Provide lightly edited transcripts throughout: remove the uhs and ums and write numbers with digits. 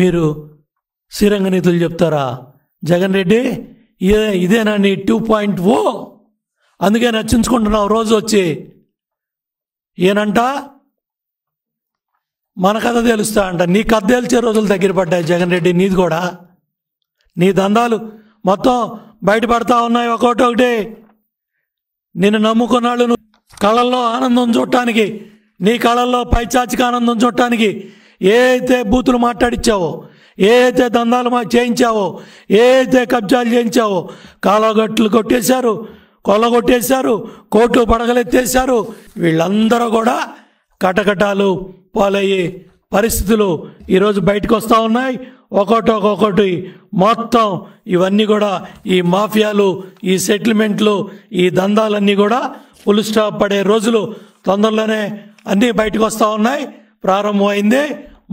మీరు శ్రీరంగ నీతులు చెప్తారా? జగన్ రెడ్డి ఇదేనా నీ 2.0? అందుకే నచ్చించుకుంటున్నావు రోజు వచ్చి. ఏనంట మన కథ తెలుస్తా అంట. నీ కథ తెలిసే రోజులు దగ్గర పడ్డాయి జగన్ రెడ్డి. నీది కూడా, నీ దందాలు మొత్తం బయటపడతా ఉన్నాయి ఒకటి. నిన్ను నమ్ముకున్నాళ్ళు నువ్వు కళల్లో ఆనందం చూడటానికి, నీ కళల్లో పైచాచిక ఆనందం చూడటానికి ఏ అయితే బూతులు మాట్లాడించావో, ఏ అయితే దందాలు చేయించావో, ఏ అయితే కబ్జాలు చేయించావో, కాలగట్లు కొట్టేశారు, కొల్లగొట్టేశారు, కోట్లు పడగలెత్తేశారు. వీళ్ళందరూ కూడా కటకటాలు పాలయ్యే పరిస్థితులు ఈరోజు బయటకు వస్తూ ఉన్నాయి. ఒక్కొక్కటి మొత్తం ఇవన్నీ కూడా ఈ మాఫియాలు, ఈ సెటిల్మెంట్లు, ఈ దందాలన్నీ కూడా ఫుల్ స్టాప్ పడే రోజులు తొందరలోనే అన్నీ బయటకు వస్తూ ఉన్నాయి. ప్రారంభమైంది.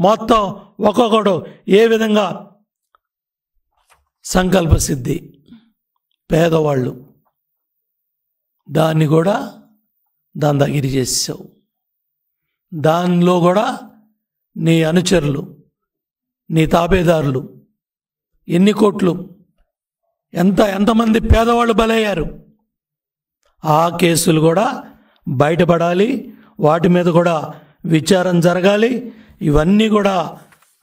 మొత్తం ఒక్కొక్కడు ఏ విధంగా సంకల్ప సిద్ధి, పేదవాళ్ళు, దాన్ని కూడా దందాగిరి చేసావు. దానిలో కూడా నీ అనుచరులు, నీ తాబేదారులు ఎన్ని కోట్లు, ఎంతమంది పేదవాళ్ళు బలయ్యారు. ఆ కేసులు కూడా బయటపడాలి. వాటి మీద కూడా విచారణ జరగాలి. ఇవన్నీ కూడా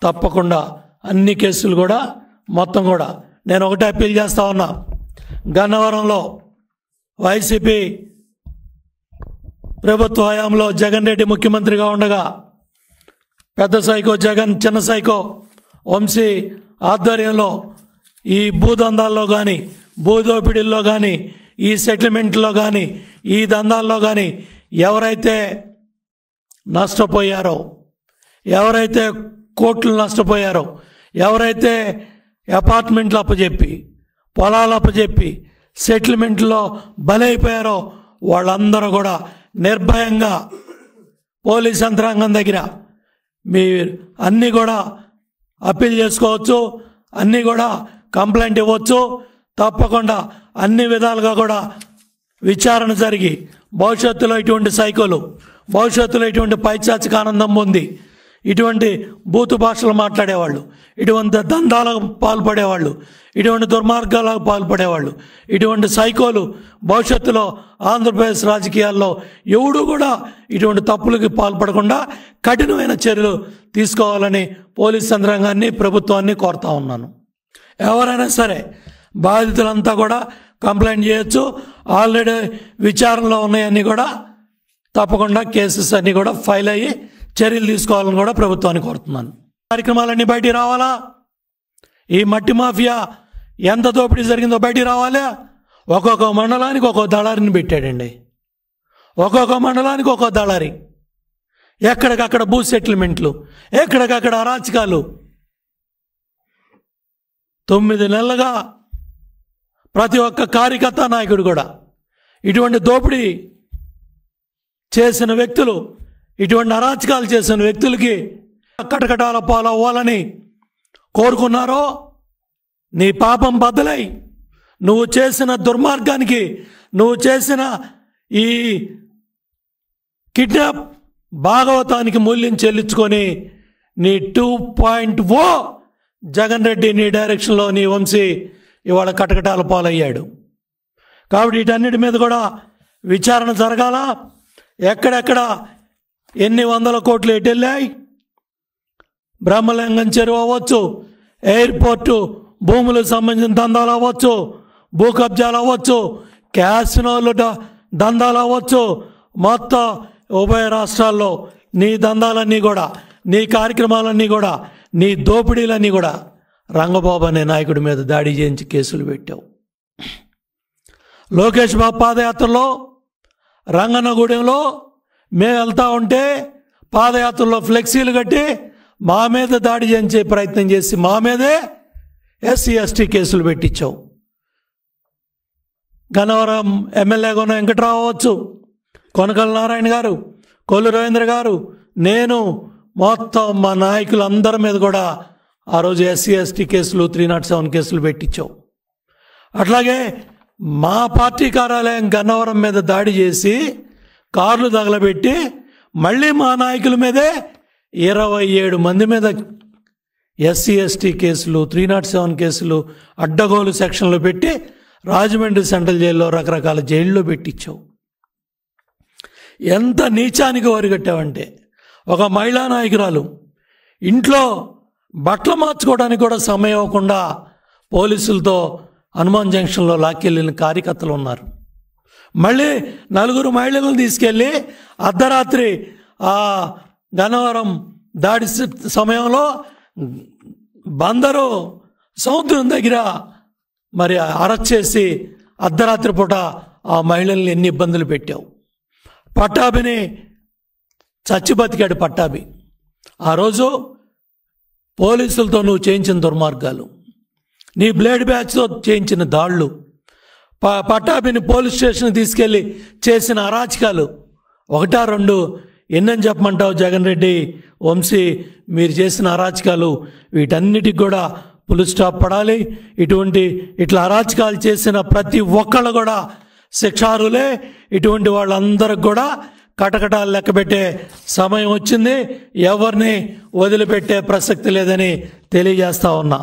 తప్పకుండా అన్ని కేసులు కూడా మొత్తం కూడా నేను ఒకటే అప్పీల్ చేస్తా ఉన్నా. గన్నవరంలో వైసీపీ ప్రభుత్వ హయాంలో జగన్ రెడ్డి ముఖ్యమంత్రిగా ఉండగా పెద్ద సైకో జగన్, చిన్న సైకో వంశీ ఆధ్వర్యంలో ఈ భూదందాల్లో కానీ, భూదోపిడీల్లో కానీ, ఈ సెటిల్మెంట్లో కానీ, ఈ దందాల్లో కానీ ఎవరైతే నష్టపోయారో, ఎవరైతే కోట్లు నష్టపోయారో, ఎవరైతే అపార్ట్మెంట్లు అప్పచెప్పి, పొలాలు అప్పచెప్పి సెటిల్మెంట్లో బలైపోయారో వాళ్ళందరూ కూడా నిర్భయంగా పోలీస్ యంత్రాంగం దగ్గర మీరు అన్నీ కూడా అప్పీల్ చేసుకోవచ్చు, అన్నీ కూడా కంప్లైంట్ ఇవ్వచ్చు. తప్పకుండా అన్ని విధాలుగా కూడా విచారణ జరిగి భవిష్యత్తులో ఇటువంటి సైకోలు, భవిష్యత్తులో ఇటువంటి పైచాచిక ఆనందం పొంది, ఇటువంటి బూతు భాషలు మాట్లాడేవాళ్ళు, ఇటువంటి దందాలకు పాల్పడేవాళ్ళు, ఇటువంటి దుర్మార్గాలకు పాల్పడేవాళ్ళు, ఇటువంటి సైకోలు భవిష్యత్తులో ఆంధ్రప్రదేశ్ రాజకీయాల్లో ఎవడు కూడా ఇటువంటి తప్పులకి పాల్పడకుండా కఠినమైన చర్యలు తీసుకోవాలని పోలీస్ యంత్రాంగాన్ని, ప్రభుత్వాన్ని కోరుతా ఉన్నాను. ఎవరైనా సరే బాధితులంతా కూడా కంప్లైంట్ చేయొచ్చు. ఆల్రెడీ విచారణలో ఉన్నాయన్నీ కూడా తప్పకుండా కేసెస్ అన్నీ కూడా ఫైల్ అయ్యి చర్యలు తీసుకోవాలని కూడా ప్రభుత్వాన్ని కోరుతున్నాను. కార్యక్రమాలన్నీ బయటికి రావాలా? ఈ మట్టి మాఫియా ఎంత దోపిడీ జరిగిందో బయటికి రావాలా? ఒక్కొక్క మండలానికి ఒక్కొక్క దళారిని పెట్టాడండి. ఒక్కొక్క మండలానికి ఒక్కొక్క దళారి. ఎక్కడికక్కడ భూ సెటిల్మెంట్లు, ఎక్కడికక్కడ అరాచకాలు. 9 నెలలుగా ప్రతి ఒక్క కార్యకర్త, నాయకుడు కూడా ఇటువంటి దోపిడీ చేసిన వ్యక్తులు, ఇటువంటి అరాచకాలు చేసిన వ్యక్తులకి కటకటాల పాలు అవ్వాలని కోరుకున్నారో నీ పాపం బద్దలై నువ్వు చేసిన దుర్మార్గానికి, నువ్వు చేసిన ఈ కిడ్నాప్ భాగవతానికి మూల్యం చెల్లించుకొని నీ 2.0 జగన్ రెడ్డి నీ డైరెక్షన్లో నీ వంశీ ఇవాళ కటకటాల పాలయ్యాడు. కాబట్టి వీటన్నిటి మీద కూడా విచారణ జరగాల. ఎక్కడెక్కడ ఎన్ని వందల కోట్లు ఎటెళ్ళాయి, బ్రహ్మలింగం చెరువు అవ్వచ్చు, ఎయిర్పోర్టు భూములకు సంబంధించిన దందాలు అవ్వచ్చు, భూ కబ్జాలు అవ్వచ్చు, క్యాసినోలు దందాలు అవ్వచ్చు, మొత్తం ఉభయ రాష్ట్రాల్లో నీ దందాలన్నీ కూడా, నీ కార్యక్రమాలన్నీ కూడా, నీ దోపిడీలన్నీ కూడా రంగబాబు అనే నాయకుడి మీద దాడి చేయించి కేసులు పెట్టావు. లోకేష్ బాబు పాదయాత్రలో రంగన్నగూడెంలో మేము వెళ్తూ ఉంటే పాదయాత్రలో ఫ్లెక్సీలు కట్టి మా మీద దాడి చేయించే ప్రయత్నం చేసి మా మీదే SC ST కేసులు పెట్టించావు. గన్నవరం ఎమ్మెల్యేగా ఉన్న వెంకట్రావు అవ్వచ్చు, కొనకల నారాయణ గారు, కొల్లు రవీంద్ర గారు, నేను మొత్తం మా నాయకులందరి మీద కూడా ఆ రోజు SC ST కేసులు, 307 కేసులు పెట్టించావు. అట్లాగే మా పార్టీ కార్యాలయం గన్నవరం మీద దాడి చేసి కార్లు తగలబెట్టి మళ్ళీ మా నాయకుల మీదే 27 మంది మీద ఎస్సీ ఎస్టీ కేసులు, 307 కేసులు, అడ్డగోలు సెక్షన్లు పెట్టి రాజమండ్రి సెంట్రల్ జైల్లో రకరకాల జైల్లో పెట్టించావు. ఎంత నీచానికి వరిగట్టావంటే, ఒక మహిళా నాయకురాలు ఇంట్లో బట్టలు మార్చుకోవడానికి కూడా సమయం ఇవ్వకుండా పోలీసులతో హనుమాన్ జంక్షన్లో లాక్కెళ్ళిన కార్యకర్తలు ఉన్నారు. మళ్ళీ 4 మహిళలను తీసుకెళ్ళి అర్ధరాత్రి ఆ గన్నవరం దాడి సమయంలో బందరు సముద్రం దగ్గర మరి అరెస్ట్ చేసి అర్ధరాత్రి పూట ఆ మహిళల్ని ఎన్ని ఇబ్బందులు పెట్టావు. పట్టాభిని చచ్చి బతికాడు పట్టాభి. ఆ రోజు పోలీసులతో నువ్వు చేయించిన దుర్మార్గాలు, నీ బ్లేడ్ బ్యాచ్తో చేయించిన దాళ్ళు, పట్టాభిని పోలీస్ స్టేషన్ తీసుకెళ్ళి చేసిన అరాచకాలు 1, 2 ఎన్నని చెప్పమంటావు జగన్ రెడ్డి, వంశీ? మీరు చేసిన అరాచకాలు వీటన్నిటికి కూడా ఫుల్ స్టాప్ పడాలి. ఇట్లా అరాచకాలు చేసిన ప్రతి ఒక్కళ్ళు కూడా శిక్షార్హులే. ఇటువంటి వాళ్ళందరికి కూడా కటకటాలు లెక్కబెట్టే సమయం వచ్చింది. ఎవరిని వదిలిపెట్టే ప్రసక్తి లేదని తెలియజేస్తా ఉన్నా.